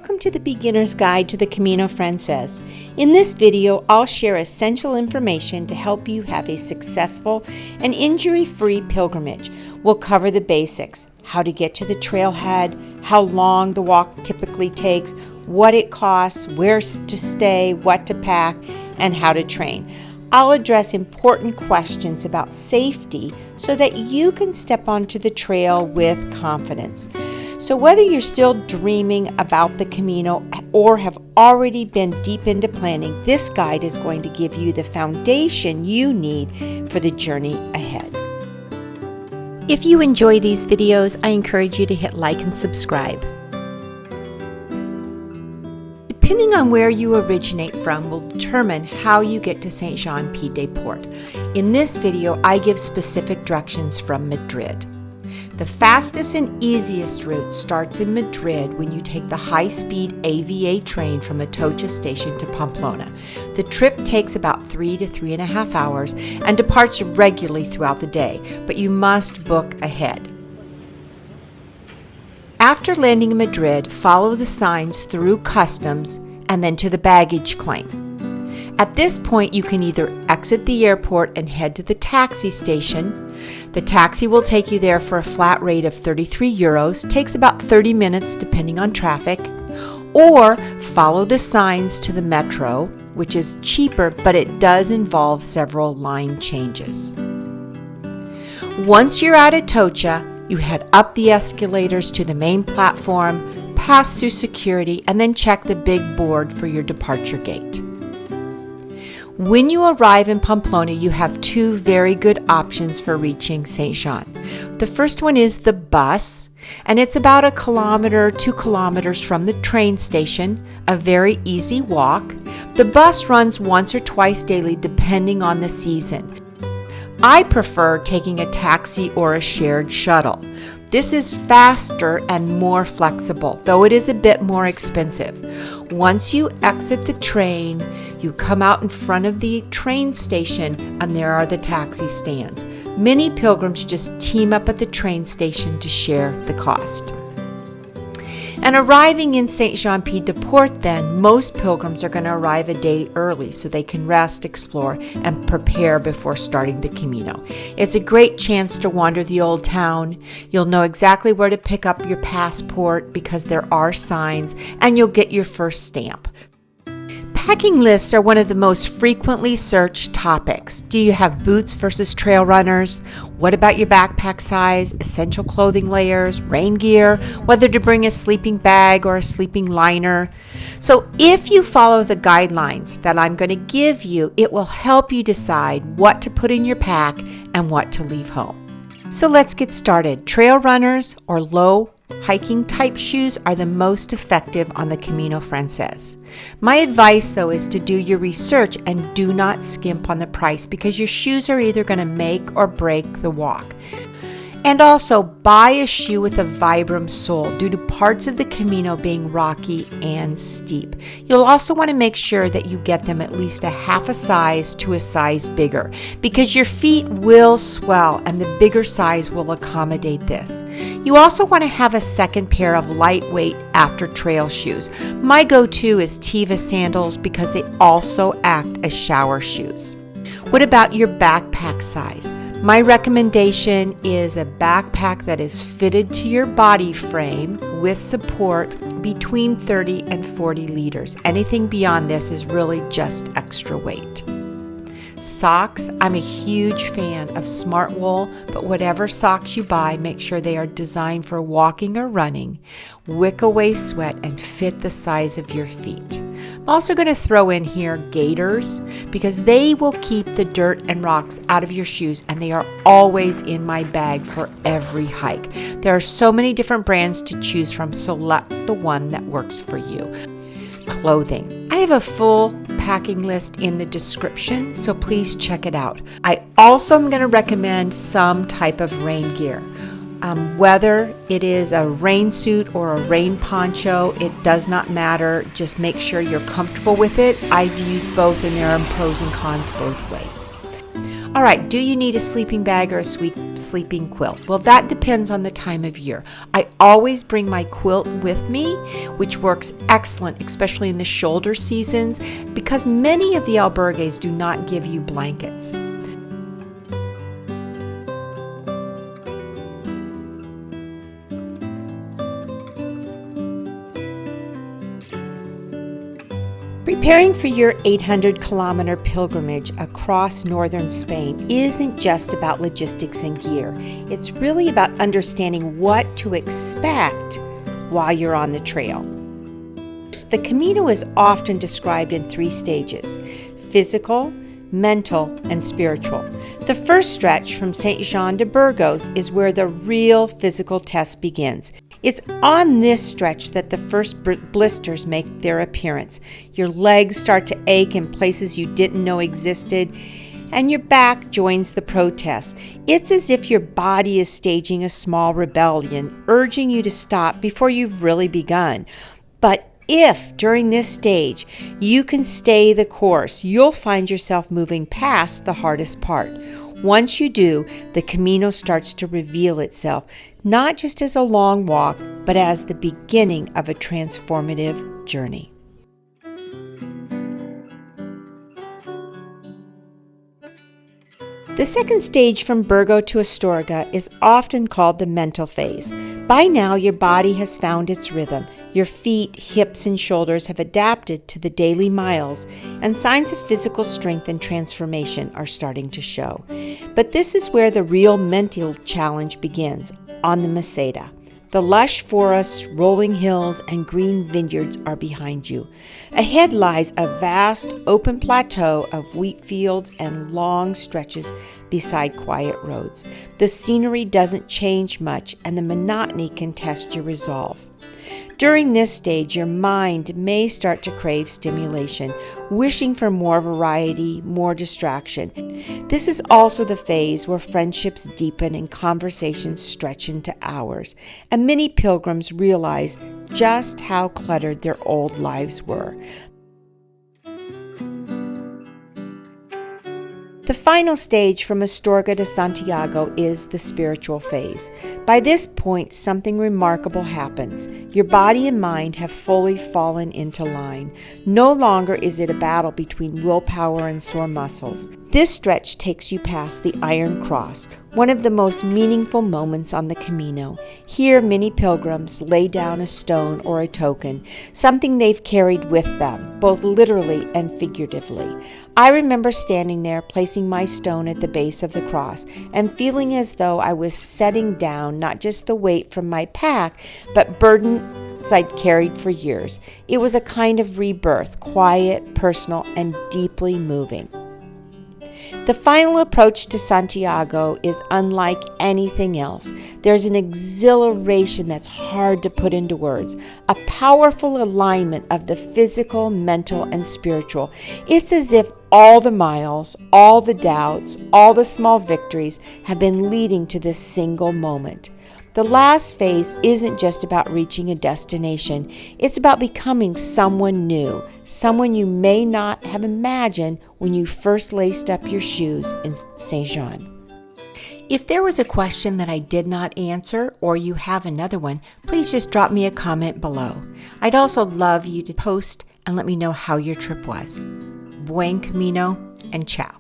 Welcome to the Beginner's Guide to the Camino Francés. In this video, I'll share essential information to help you have a successful and injury-free pilgrimage. We'll cover the basics, how to get to the trailhead, how long the walk typically takes, what it costs, where to stay, what to pack, and how to train. I'll address important questions about safety so that you can step onto the trail with confidence. So whether you're still dreaming about the Camino or have already been deep into planning, this guide is going to give you the foundation you need for the journey ahead. If you enjoy these videos, I encourage you to hit like and subscribe. Depending on where you originate from will determine how you get to Saint-Jean-Pied-de-Port. In this video, I give specific directions from Madrid. The fastest and easiest route starts in Madrid when you take the high-speed AVA train from Atocha station to Pamplona. The trip takes about 3 to 3.5 hours and departs regularly throughout the day, but you must book ahead. After landing in Madrid, follow the signs through customs and then to the baggage claim. At this point, you can either exit the airport and head to the taxi station. The taxi will take you there for a flat rate of 33 euros, takes about 30 minutes depending on traffic, or follow the signs to the metro, which is cheaper, but it does involve several line changes. Once you're at Atocha, you head up the escalators to the main platform, pass through security, and then check the big board for your departure gate. When you arrive in Pamplona, you have two very good options for reaching Saint-Jean. The first one is the bus, and it's about 1 kilometer, 2 kilometers from the train station, a very easy walk. The bus runs once or twice daily depending on the season. I prefer taking a taxi or a shared shuttle. This is faster and more flexible, though it is a bit more expensive. Once you exit the train, you come out in front of the train station and there are the taxi stands. Many pilgrims just team up at the train station to share the cost. And arriving in Saint-Jean-Pied-de-Port then, most pilgrims are going to arrive a day early so they can rest, explore, and prepare before starting the Camino. It's a great chance to wander the old town. You'll know exactly where to pick up your passport because there are signs, and you'll get your first stamp. Packing lists are one of the most frequently searched topics. Do you have boots versus trail runners? What about your backpack size, essential clothing layers, rain gear, whether to bring a sleeping bag or a sleeping liner? So if you follow the guidelines that I'm going to give you, it will help you decide what to put in your pack and what to leave home. So let's get started. Trail runners or low hiking type shoes are the most effective on the Camino Francés. My advice though is to do your research and do not skimp on the price because your shoes are either going to make or break the walk. And also buy a shoe with a Vibram sole due to parts of the Camino being rocky and steep. You'll also want to make sure that you get them at least a half a size to a size bigger because your feet will swell and the bigger size will accommodate this. You also want to have a second pair of lightweight after trail shoes. My go-to is Teva sandals because they also act as shower shoes. What about your backpack size? My recommendation is a backpack that is fitted to your body frame with support between 30 and 40 liters. Anything beyond this is really just extra weight. Socks, I'm a huge fan of Smart Wool, but whatever socks you buy, make sure they are designed for walking or running, wick away sweat, and fit the size of your feet. I'm also going to throw in here gaiters because they will keep the dirt and rocks out of your shoes and they are always in my bag for every hike. There are so many different brands to choose from, so select the one that works for you. Clothing. I have a full packing list in the description, so please check it out. I also am going to recommend some type of rain gear. Whether it is a rain suit or a rain poncho, it does not matter. Just make sure you're comfortable with it. I've used both and there are pros and cons both ways. All right, do you need a sleeping bag or a sleeping quilt? Well, that depends on the time of year. I always bring my quilt with me, which works excellent, especially in the shoulder seasons, because many of the albergues do not give you blankets. Preparing for your 800-kilometer pilgrimage across northern Spain isn't just about logistics and gear. It's really about understanding what to expect while you're on the trail. The Camino is often described in 3 stages: physical, mental, and spiritual. The first stretch from St. Jean de Burgos is where the real physical test begins. It's on this stretch that the first blisters make their appearance. Your legs start to ache in places you didn't know existed, and your back joins the protest. It's as if your body is staging a small rebellion, urging you to stop before you've really begun. But if, during this stage, you can stay the course, you'll find yourself moving past the hardest part. Once you do, the Camino starts to reveal itself, not just as a long walk, but as the beginning of a transformative journey. The second stage from Burgos to Astorga is often called the mental phase. By now, your body has found its rhythm. Your feet, hips, and shoulders have adapted to the daily miles, and signs of physical strength and transformation are starting to show. But this is where the real mental challenge begins, on the Meseta. The lush forests, rolling hills, and green vineyards are behind you. Ahead lies a vast, open plateau of wheat fields and long stretches beside quiet roads. The scenery doesn't change much, and the monotony can test your resolve. During this stage, your mind may start to crave stimulation, wishing for more variety, more distraction. This is also the phase where friendships deepen and conversations stretch into hours, and many pilgrims realize just how cluttered their old lives were. The final stage from Astorga to Santiago is the spiritual phase. By this point, something remarkable happens. Your body and mind have fully fallen into line. No longer is it a battle between willpower and sore muscles. This stretch takes you past the Iron Cross, one of the most meaningful moments on the Camino. Here, many pilgrims lay down a stone or a token, something they've carried with them, both literally and figuratively. I remember standing there, placing my stone at the base of the cross, and feeling as though I was setting down not just the weight from my pack, but burdens I'd carried for years. It was a kind of rebirth, quiet, personal, and deeply moving. The final approach to Santiago is unlike anything else. There's an exhilaration that's hard to put into words, a powerful alignment of the physical, mental, and spiritual. It's as if all the miles, all the doubts, all the small victories have been leading to this single moment. The last phase isn't just about reaching a destination. It's about becoming someone new, someone you may not have imagined when you first laced up your shoes in St. Jean. If there was a question that I did not answer, or you have another one, please just drop me a comment below. I'd also love you to post and let me know how your trip was. Buen Camino and ciao.